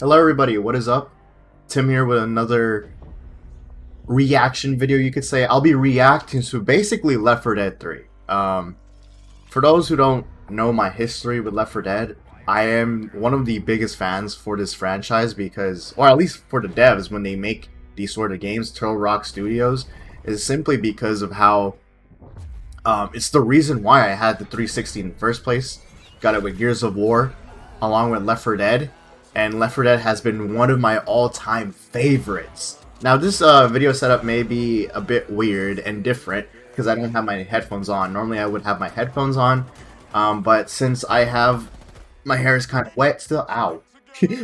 Hello everybody, what is up? Tim here with another reaction video, you could say. I'll be reacting to basically Left 4 Dead 3. For those who don't know my history with Left 4 Dead, I am one of the biggest fans for this franchise because, or at least for the devs when they make these sort of games, Turtle Rock Studios, is simply because of how it's the reason why I had the 360 in the first place. Got it with Gears of War, along with Left 4 Dead, and Left 4 Dead has been one of my all-time favorites. Now this video setup may be a bit weird and different because I don't have my headphones on. Normally I would have my headphones on, but since I have my hair is kind of wet still, ow,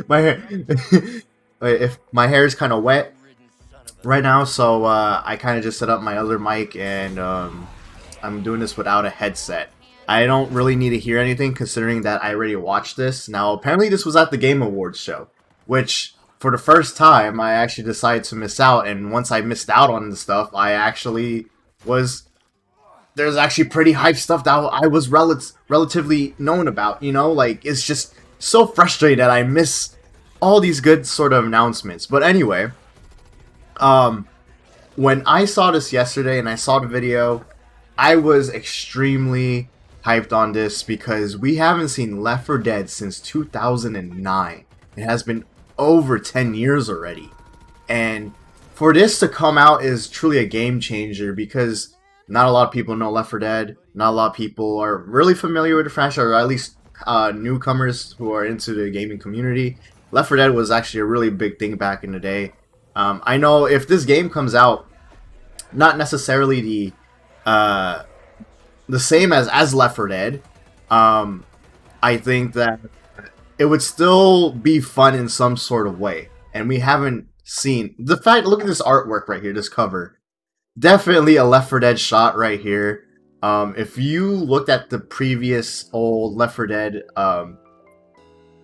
my hair, if my hair is kind of wet right now, so I kind of just set up my other mic and I'm doing this without a headset. I don't really need to hear anything considering that I already watched this. Now, apparently this was at the Game Awards show, which for the first time I actually decided to miss out, and once I missed out on the stuff, I actually was there's actually pretty hype stuff that I was relatively known about, you know? Like, it's just so frustrating that I miss all these good sort of announcements. But anyway, um when I saw this yesterday and I saw the video, I was extremely hyped on this because we haven't seen Left 4 Dead since 2009. It has been over 10 years already. And for this to come out is truly a game changer because not a lot of people know Left 4 Dead. Not a lot of people are really familiar with the franchise, or at least newcomers who are into the gaming community. Left 4 Dead was actually a really big thing back in the day. I know if this game comes out, not necessarily the same as Left 4 Dead, I think that it would still be fun in some sort of way. And we haven't seen the fact. Look at this artwork right here, this cover. Definitely a Left 4 Dead shot right here. If you looked at the previous old Left 4 Dead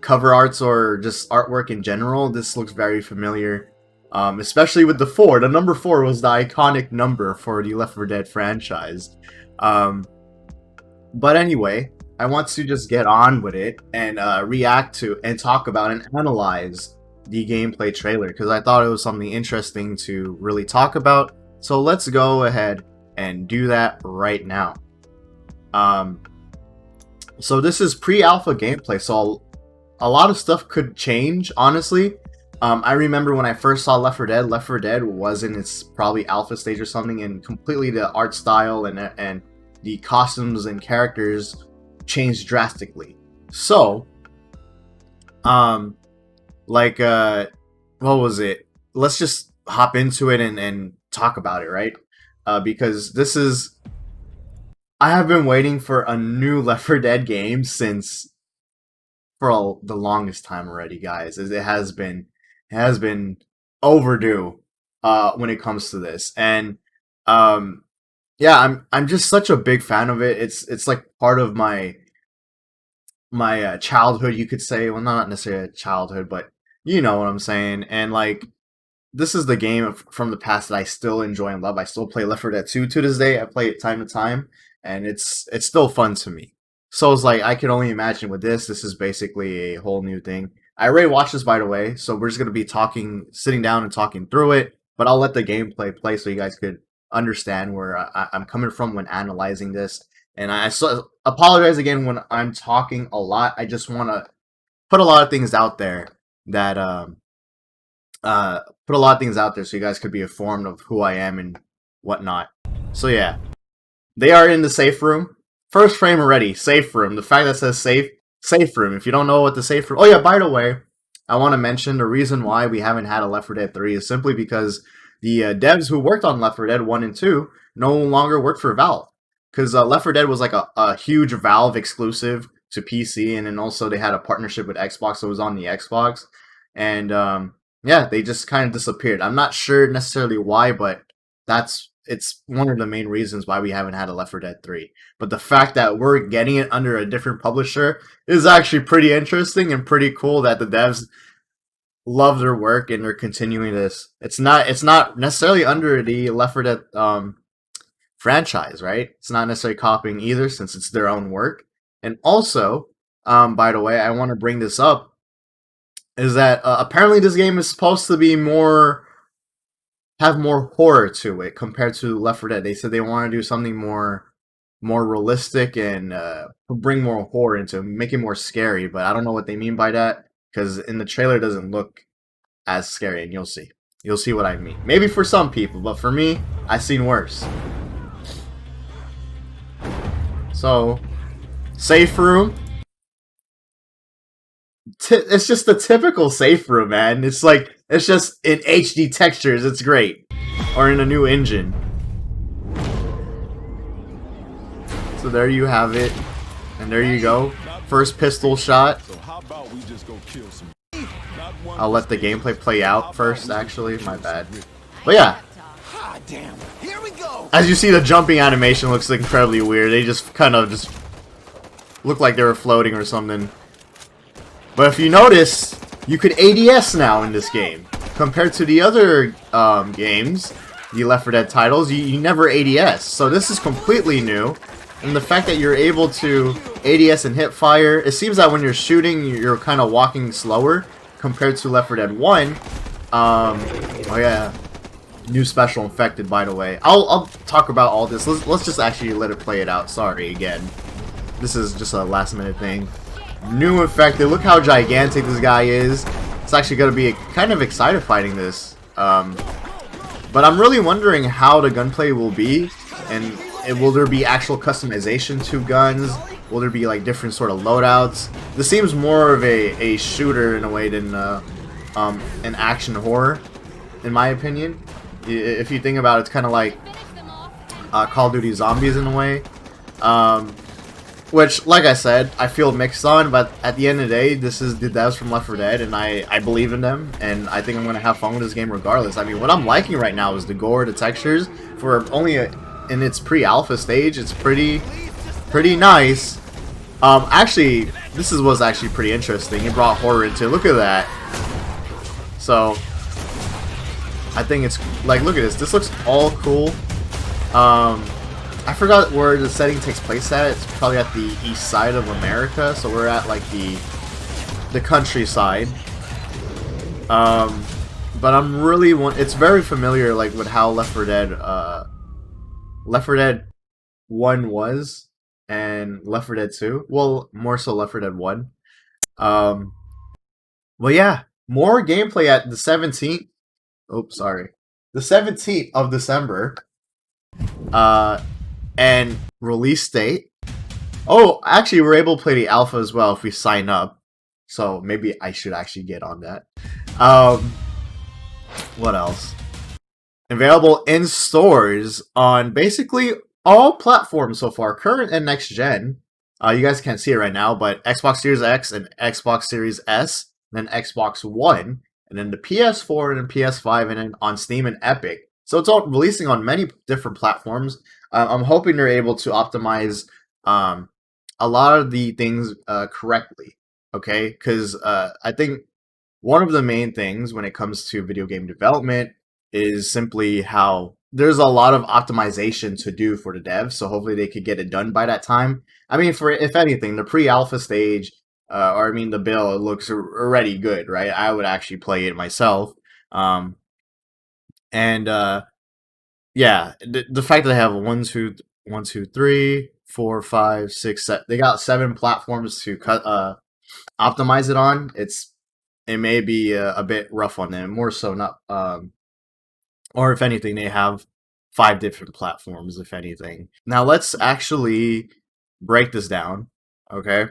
cover arts or just artwork in general, this looks very familiar. Especially with the 4. The number 4 was the iconic number for the Left 4 Dead franchise. But anyway, I want to just get on with it and react to and talk about and analyze the gameplay trailer because I thought it was something interesting to really talk about. So let's go ahead and do that right now. So this is pre-alpha gameplay, so a lot of stuff could change, honestly. I remember when I first saw Left 4 Dead was in its probably alpha stage or something, and completely the art style and the costumes and characters changed drastically. So, like, what was it? Let's just hop into it and talk about it, right? Because this is, I have been waiting for a new Left 4 Dead game since for the longest time already, guys. It has been overdue when it comes to this, and yeah, I'm just such a big fan of it. It's like part of my childhood, you could say. Well, not necessarily a childhood, but you know what I'm saying. And like, this is the game from the past that I still enjoy and love. I still play Left 4 Dead 2 to this day. I play it time to time, and it's still fun to me. So it's like I can only imagine with this. This is basically a whole new thing. I already watched this, by the way, so we're just gonna be sitting down and talking through it. But I'll let the gameplay play so you guys could understand where I'm coming from when analyzing this. And I so apologize again when I'm talking a lot. I just want to put a lot of things out there that put a lot of things out there so you guys could be informed of who I am and whatnot. So yeah, they are in the safe room. First frame already, safe room. The fact that says safe room. If you don't know what the safe room. Oh yeah, by the way, I want to mention the reason why we haven't had a Left 4 Dead 3 is simply because the devs who worked on Left 4 Dead 1 and 2 no longer work for Valve. Because Left 4 Dead was like a huge Valve exclusive to PC, and then also they had a partnership with Xbox, so it was on the Xbox. And yeah, they just kind of disappeared. I'm not sure necessarily why, but it's one of the main reasons why we haven't had a Left 4 Dead 3. But the fact that we're getting it under a different publisher is actually pretty interesting and pretty cool that the devs love their work and they're continuing this. It's not necessarily under the Left 4 Dead franchise, right? It's not necessarily copying either since it's their own work. And also, by the way, I want to bring this up. is that apparently this game is supposed to be have more horror to it compared to Left 4 Dead. They said they want to do something more realistic and bring more horror into it, make it more scary. But I don't know what they mean by that because in the trailer it doesn't look as scary, and you'll see. You'll see what I mean. Maybe for some people, but for me, I've seen worse. So, safe room. It's just the typical safe room, man. It's just in HD textures. It's great, or in a new engine. So there you have it, and there you go. First pistol shot. I'll let the gameplay play out first. Actually, my bad. But yeah, as you see, the jumping animation looks incredibly weird. They just kind of just look like they were floating or something. But if you notice, you could ADS now in this game. Compared to the other games, the Left 4 Dead titles, you never ADS. So this is completely new. And the fact that you're able to ADS and hip fire, it seems that when you're shooting, you're kind of walking slower compared to Left 4 Dead 1. Oh yeah, new special infected, by the way. I'll talk about all this. Let's just actually let it play it out. Sorry again. This is just a last minute thing. New infected. Look how gigantic this guy is. It's actually going to be kind of excited fighting this. But I'm really wondering how the gunplay will be, and will there be actual customization to guns? Will there be like different sort of loadouts? This seems more of a shooter in a way than an action horror, in my opinion. If you think about it, it's kind of like Call of Duty Zombies in a way. Which, like I said, I feel mixed on, but at the end of the day, this is the devs from Left 4 Dead, and I believe in them, and I think I'm going to have fun with this game regardless. I mean, what I'm liking right now is the gore, the textures. For only in its pre-alpha stage, it's pretty nice. Actually, this was actually pretty interesting. It brought horror into it. Look at that. So, I think it's, like, look at this. This looks all cool. I forgot where the setting takes place at. It's probably at the east side of America, so we're at like the countryside. But I'm really it's very familiar like with how Left 4 Dead 1 was and Left 4 Dead 2. Well, more so Left 4 Dead 1. Well, yeah, more gameplay at the 17th. Oops, sorry. The 17th of December. And release date. Oh, actually, we're able to play the alpha as well if we sign up. So maybe I should actually get on that. What else? Available in stores on basically all platforms so far, current and next gen. You guys can't see it right now, but Xbox Series X and Xbox Series S, and then Xbox One, and then the PS4 and then PS5, and then on Steam and Epic. So it's all releasing on many different platforms. I'm hoping they're able to optimize a lot of the things correctly, okay? Because I think one of the main things when it comes to video game development is simply how there's a lot of optimization to do for the devs, so hopefully they could get it done by that time. I mean, for if anything, the pre-alpha stage, or I mean the bill, it looks already good, right? I would actually play it myself. Yeah, the fact that they have 1, 2, 3, 4, 5, 6, 7, they got 7 platforms to optimize it on. It may be a bit rough on them, more so not. Or if anything, they have 5 different platforms. If anything, now let's actually break this down, okay?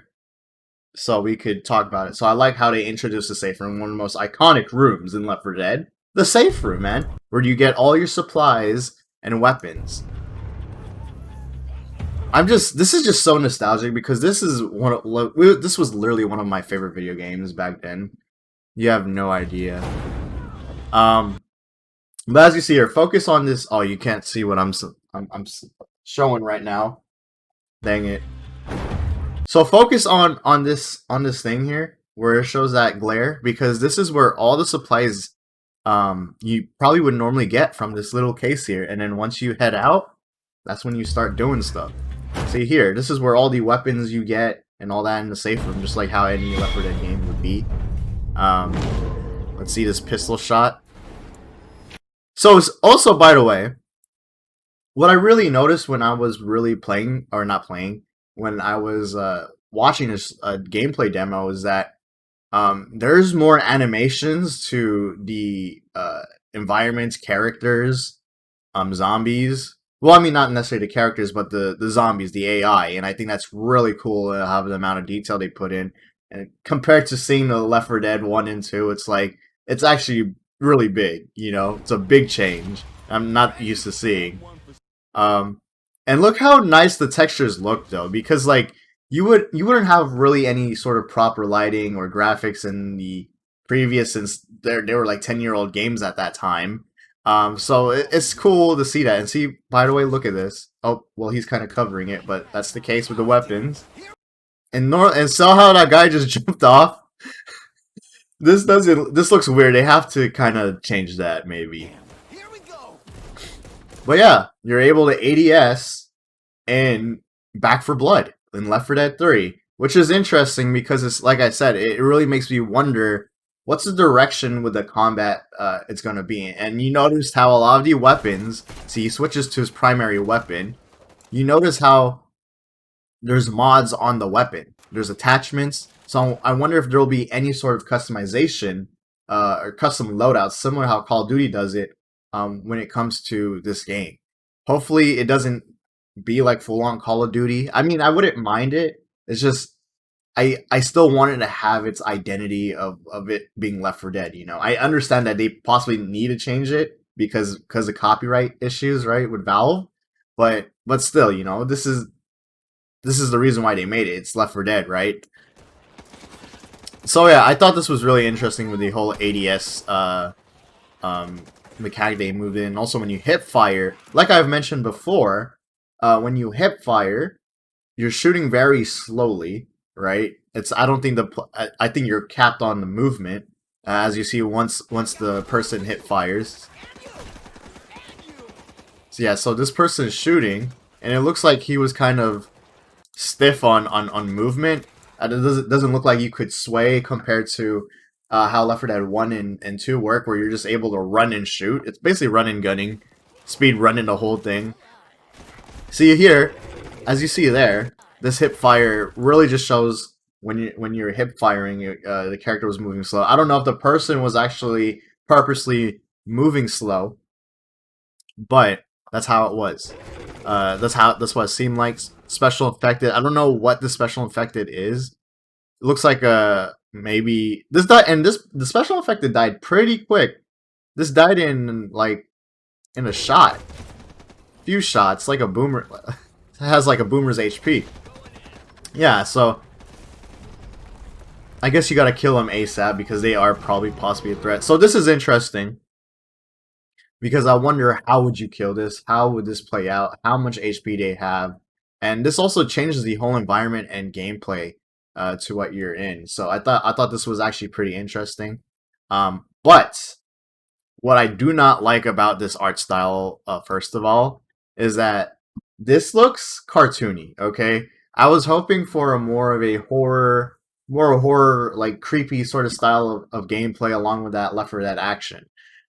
So we could talk about it. So I like how they introduced the safe room, one of the most iconic rooms in Left 4 Dead. The safe room, man, where you get all your supplies and weapons. This is just so nostalgic because this is this was literally one of my favorite video games back then. You have no idea. But as you see here, focus on this. Oh, you can't see what I'm showing right now. Dang it. So focus on this thing here where it shows that glare, because this is where all the supplies you probably would normally get from this little case here, and then once you head out, that's when you start doing stuff. See here, this is where all the weapons you get and all that in the safe room, just like how any Left 4 Dead game would be. Um, let's see this pistol shot. So also, by the way, what I really noticed when I was really playing, or not playing, when I was watching this gameplay demo is that there's more animations to the environments, characters, zombies. Well, I mean, not necessarily the characters, but the zombies, the AI, and I think that's really cool to have the amount of detail they put in. And compared to seeing the Left 4 Dead 1 and 2, it's like it's actually really big. You know, it's a big change. I'm not used to seeing. Um, and look how nice the textures look though, because like you wouldn't have really any sort of proper lighting or graphics in the previous, since they were like 10-year-old games at that time. So it's cool to see that. And see, by the way, look at this. Oh, well, he's kind of covering it, but that's the case with the weapons. And saw how that guy just jumped off. This looks weird. They have to kind of change that maybe. But yeah, you're able to ADS and Back 4 Blood in Left 4 Dead 3, which is interesting because it's like I said, it really makes me wonder what's the direction with the combat it's going to be. And you noticed how a lot of the weapons, see, he switches to his primary weapon. You notice how there's mods on the weapon. There's attachments. So I wonder if there will be any sort of customization or custom loadouts, similar to how Call of Duty does it when it comes to this game. Hopefully it doesn't be like full-on Call of Duty. I mean, I wouldn't mind it. It's just I still want it to have its identity of it being Left 4 Dead, you know. I understand that they possibly need to change it because of copyright issues, right, with Valve. But still, you know, this is the reason why they made it. It's Left 4 Dead, right? So yeah, I thought this was really interesting with the whole ADS mechanic they moved in. Also, when you hip fire, like I've mentioned before, when you hip fire, you're shooting very slowly, right? I don't think I think you're capped on the movement, as you see once the person hip fires. So yeah, so this person is shooting, and it looks like he was kind of stiff on movement. It doesn't look like you could sway compared to how Left 4 Dead 1 and 2 work, where you're just able to run and shoot. It's basically run and gunning, speed running the whole thing. See here, as you see there, this hip fire really just shows when you're hip firing, the character was moving slow. I don't know if the person was actually purposely moving slow, but that's how it was. That's what it seemed like. Special infected. I don't know what the special infected is. It looks like maybe this died, and the special infected died pretty quick. This died in a shot, few shots, like a boomer. It has like a boomer's HP. Yeah, so I guess you gotta kill them ASAP because they are probably possibly a threat. So this is interesting because I wonder, how would you kill this? How would this play out? How much HP they have? And this also changes the whole environment and gameplay to what you're in. So I thought this was actually pretty interesting. But what I do not like about this art style, first of all, is that this looks cartoony. Okay, I was hoping for a more of a horror, like creepy sort of style of gameplay along with that Left 4 Dead action.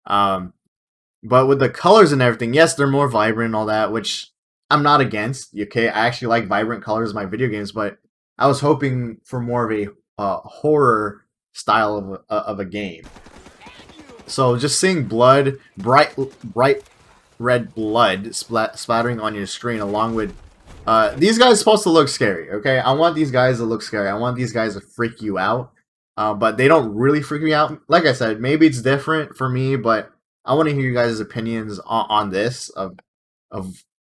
But with the colors and everything, yes, they're more vibrant and all that, which I'm not against. Okay, I actually like vibrant colors in my video games, but I was hoping for more of a horror style of a game. So just seeing blood, bright red blood splattering on your screen, along with these guys are supposed to look scary. Okay, I want these guys to look scary. I want these guys to freak you out, but they don't really freak me out. Like I said, maybe it's different for me, but I want to hear you guys' opinions on this of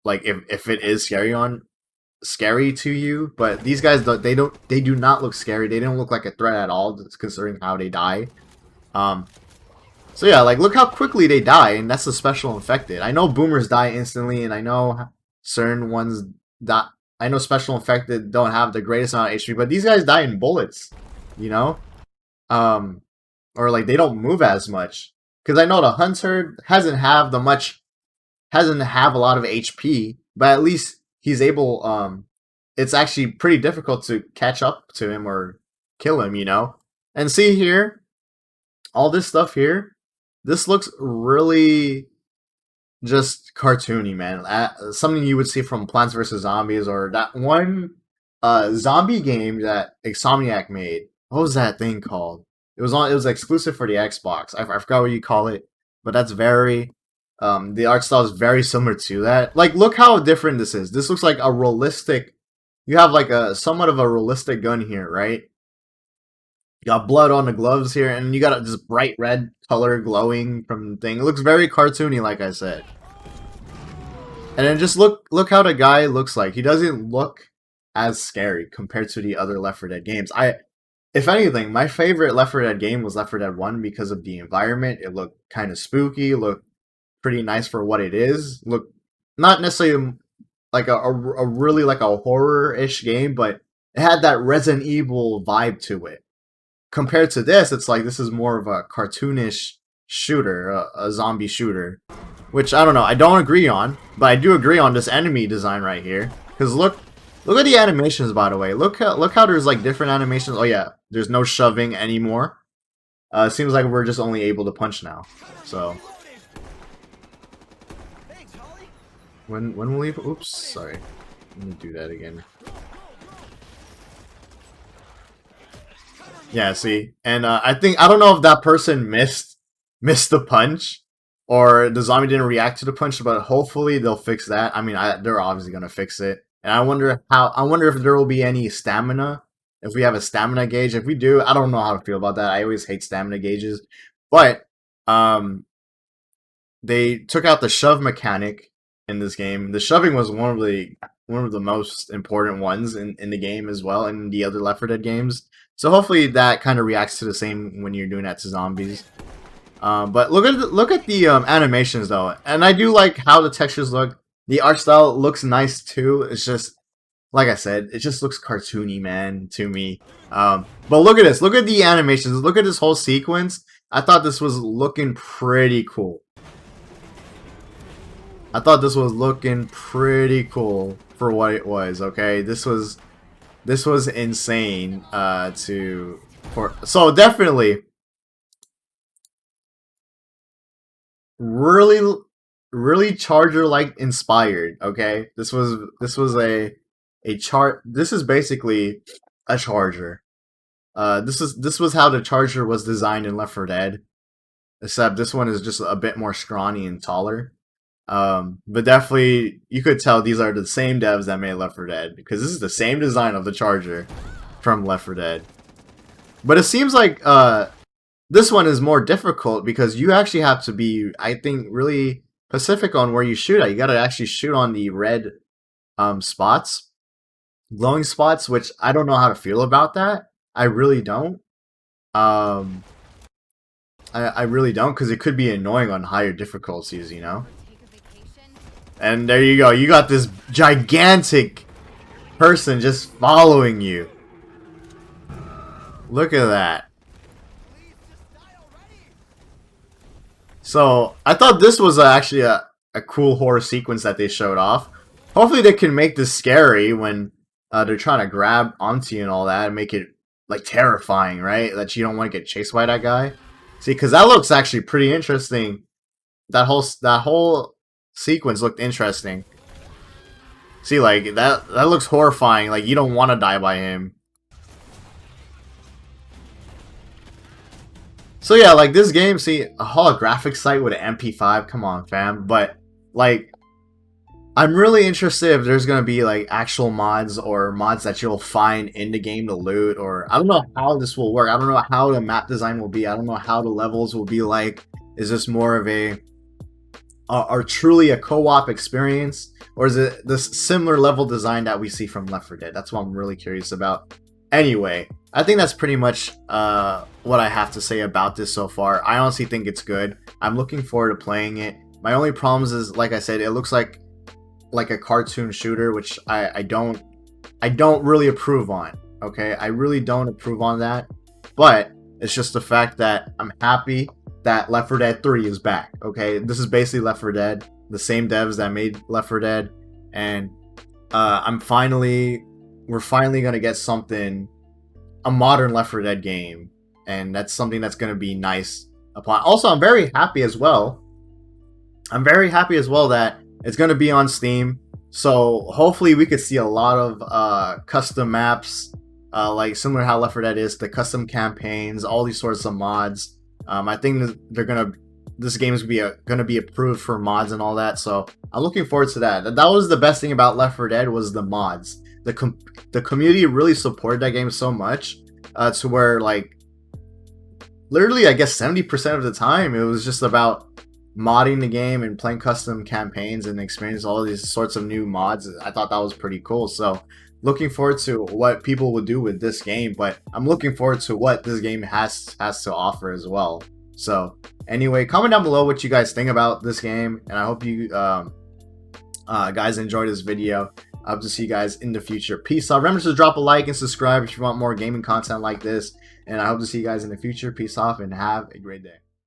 like if it is scary to you. But these guys they do not look scary. They don't look like a threat at all, considering how they die. So yeah, like look how quickly they die, and that's the special infected. I know boomers die instantly, and I know certain ones that I know special infected don't have the greatest amount of HP, but these guys die in bullets, you know, or like they don't move as much. Because I know the hunter hasn't have a lot of HP, but at least he's able. It's actually pretty difficult to catch up to him or kill him, you know. And see here, all this stuff here, this looks really just cartoony, man. Something you would see from Plants vs Zombies or that one zombie game that Insomniac made. What was that thing called? It was exclusive for the Xbox. I forgot what you call it, but that's very the art style is very similar to that. Like, look how different this is. This looks like a realistic. You have like a somewhat of a realistic gun here, right? You got blood on the gloves here, and you got this bright red color glowing from the thing. It looks very cartoony, like I said. And then just look how the guy looks like. He doesn't look as scary compared to the other Left 4 Dead games. If anything, my favorite Left 4 Dead game was Left 4 Dead 1 because of the environment. It looked kind of spooky, looked pretty nice for what it is. Looked not necessarily like a really like a horror-ish game, but it had that Resident Evil vibe to it. Compared to this, it's like this is more of a cartoonish shooter, a zombie shooter. Which, I don't know, I don't agree on, but I do agree on this enemy design right here. Because look at the animations, by the way. Look how there's like different animations. Oh yeah, there's no shoving anymore. It seems like we're just only able to punch now. So when will we? Oops, sorry. Let me do that again. Yeah, see, and I don't know if that person missed the punch, or the zombie didn't react to the punch, but hopefully they'll fix that. I mean, they're obviously gonna fix it, and I wonder if there will be any stamina. If we have a stamina gauge, if we do, I don't know how to feel about that. I always hate stamina gauges, but they took out the shove mechanic in this game. The shoving was one of the most important ones in the game as well, in the other Left 4 Dead games. So hopefully that kind of reacts to the same when you're doing that to zombies. But look at the animations though, and I do like how the textures look. The art style looks nice too. It's just like I said, it just looks cartoony, man, to me. But look at this. Look at the animations. Look at this whole sequence. I thought this was looking pretty cool. I thought this was looking pretty cool for what it was. Okay, this was insane. So definitely, really Charger like inspired. Okay, this was a chart. This is basically a Charger. This was how the Charger was designed in Left 4 Dead, except this one is just a bit more scrawny and taller. But definitely you could tell these are the same devs that made Left 4 Dead, because this is the same design of the Charger from Left 4 Dead. But it seems like this one is more difficult because you actually have to be, I think, really specific on where you shoot at. You got to actually shoot on the red spots, glowing spots, which I don't know how to feel about that. I really don't. I really don't, because it could be annoying on higher difficulties, you know? And there you go. You got this gigantic person just following you. Look at that. So, I thought this was actually a cool horror sequence that they showed off. Hopefully they can make this scary when they're trying to grab onto you and all that, and make it, like, terrifying, right? That you don't want to get chased by that guy. See, because that looks actually pretty interesting. That whole sequence looked interesting. See, like, that looks horrifying. Like, you don't want to die by him. So yeah, like this game, see, a holographic site with an MP5, come on fam. But like, I'm really interested if there's gonna be like actual mods or mods that you'll find in the game to loot, or I don't know how this will work. I don't know how the map design will be. I don't know how the levels will be like. Is this more of a or truly a co-op experience, or is it this similar level design that we see from Left 4 Dead? That's what I'm really curious about. Anyway, I think that's pretty much what I have to say about this so far. I honestly think it's good. I'm looking forward to playing it. My only problems is, like I said, it looks like a cartoon shooter, which I don't really approve on. Okay, I really don't approve on that. But it's just the fact that I'm happy that Left 4 Dead 3 is back. Okay, this is basically Left 4 Dead, the same devs that made Left 4 Dead, and we're finally gonna get a modern Left 4 Dead game, and that's something that's gonna be nice upon. Also, I'm very happy as well. I'm very happy as well that it's going to be on Steam. So hopefully we could see a lot of custom maps, like similar to how Left 4 Dead is, the custom campaigns, all these sorts of mods. I think this game is gonna be approved for mods and all that. So I'm looking forward to that. That was the best thing about Left 4 Dead was the mods. The community really supported that game so much to where like literally I guess 70% of the time it was just about modding the game and playing custom campaigns and experiencing all these sorts of new mods. I thought that was pretty cool. So looking forward to what people would do with this game, but I'm looking forward to what this game has to offer as well. So anyway, comment down below what you guys think about this game, and I hope you guys enjoyed this video. I hope to see you guys in the future. Peace out. Remember to drop a like and subscribe if you want more gaming content like this, and I hope to see you guys in the future. Peace off and have a great day.